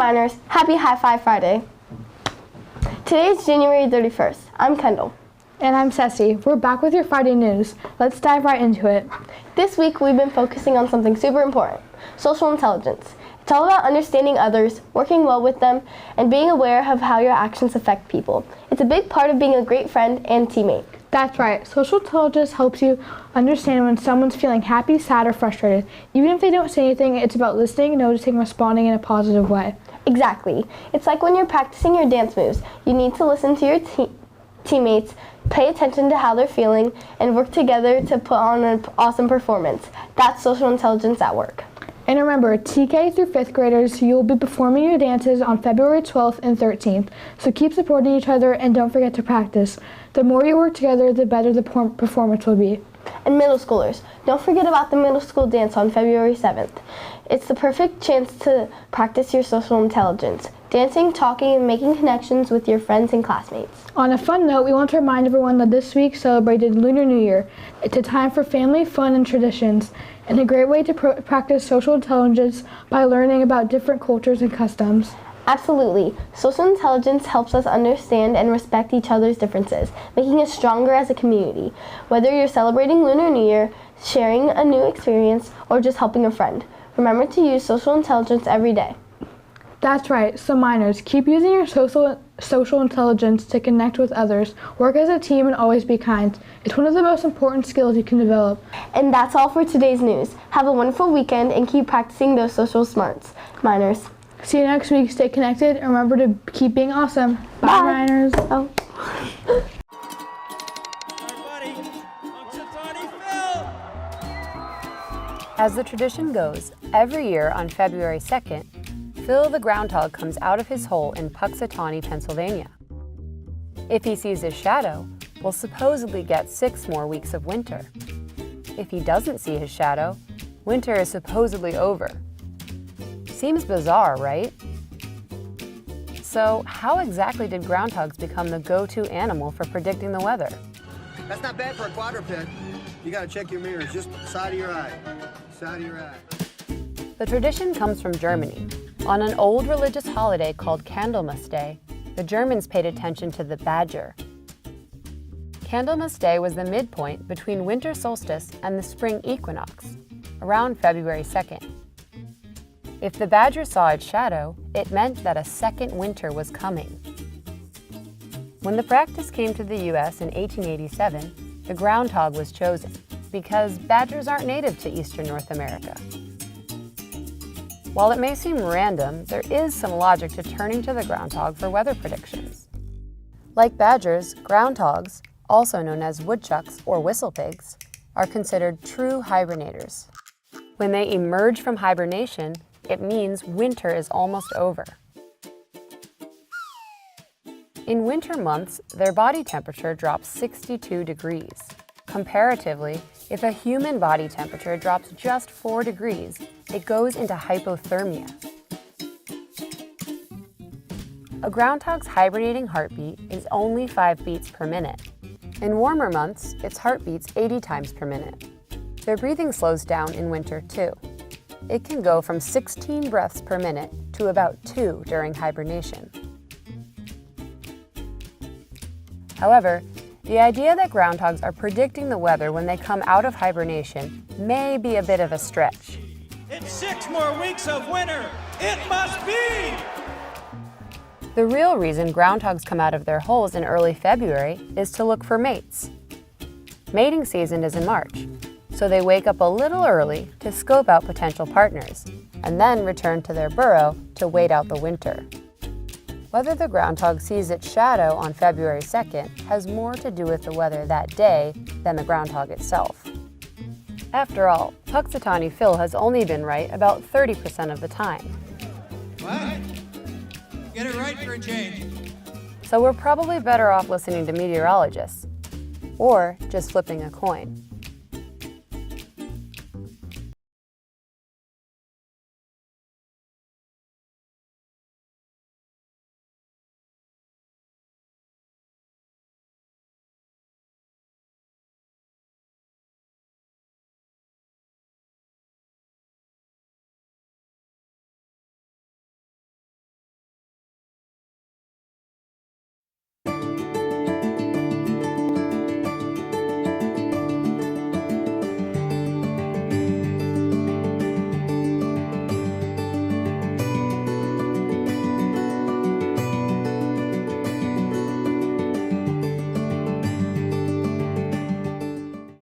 Miners, happy High Five Friday. Today is January 31st. I'm Kendall. And I'm Ceci. We're back with your Friday news. Let's dive right into it. This week we've been focusing on something super important, social intelligence. It's all about understanding others, working well with them, and being aware of how your actions affect people. It's a big part of being a great friend and teammate. That's right. Social intelligence helps you understand when someone's feeling happy, sad, or frustrated. Even if they don't say anything, it's about listening, noticing, responding in a positive way. Exactly. It's like when you're practicing your dance moves. You need to listen to your teammates, pay attention to how they're feeling, and work together to put on an awesome performance. That's social intelligence at work. And remember, TK through 5th graders, you'll be performing your dances on February 12th and 13th. So keep supporting each other and don't forget to practice. The more you work together, the better the performance will be. And middle schoolers, don't forget about the middle school dance on February 7th. It's the perfect chance to practice your social intelligence, dancing, talking, and making connections with your friends and classmates. On a fun note, we want to remind everyone that this week celebrated Lunar New Year. It's a time for family, fun, and traditions, and a great way to practice social intelligence by learning about different cultures and customs. Absolutely. Social intelligence helps us understand and respect each other's differences, making us stronger as a community. Whether you're celebrating Lunar New Year, sharing a new experience, or just helping a friend, remember to use social intelligence every day. That's right. So minors, keep using your social intelligence to connect with others, work as a team, and always be kind. It's one of the most important skills you can develop. And that's all for today's news. Have a wonderful weekend and keep practicing those social smarts. Minors. See you next week. Stay connected and remember to keep being awesome. Bye, minors. Oh. As the tradition goes, every year on February 2nd, Phil the groundhog comes out of his hole in Puxatawney, Pennsylvania. If he sees his shadow, we'll supposedly get 6 more weeks of winter. If he doesn't see his shadow, winter is supposedly over. Seems bizarre, right? So, how exactly did groundhogs become the go-to animal for predicting the weather? That's not bad for a quadruped. You gotta check your mirrors, just side of your eye. Side of your eye. The tradition comes from Germany. On an old religious holiday called Candlemas Day, the Germans paid attention to the badger. Candlemas Day was the midpoint between winter solstice and the spring equinox, around February 2nd. If the badger saw its shadow, it meant that a second winter was coming. When the practice came to the U.S. in 1887, the groundhog was chosen because badgers aren't native to eastern North America. While it may seem random, there is some logic to turning to the groundhog for weather predictions. Like badgers, groundhogs, also known as woodchucks or whistlepigs, are considered true hibernators. When they emerge from hibernation, it means winter is almost over. In winter months, their body temperature drops 62 degrees. Comparatively, if a human body temperature drops just 4 degrees, it goes into hypothermia. A groundhog's hibernating heartbeat is only 5 beats per minute. In warmer months, its heart beats 80 times per minute. Their breathing slows down in winter too. It can go from 16 breaths per minute to about 2 during hibernation. However, the idea that groundhogs are predicting the weather when they come out of hibernation may be a bit of a stretch. It's 6 more weeks of winter. It must be! The real reason groundhogs come out of their holes in early February is to look for mates. Mating season is in March, so they wake up a little early to scope out potential partners, and then return to their burrow to wait out the winter. Whether the groundhog sees its shadow on February 2nd has more to do with the weather that day than the groundhog itself. After all, Puxatawney Phil has only been right about 30% of the time. What? Get it right for a change. So we're probably better off listening to meteorologists, or just flipping a coin.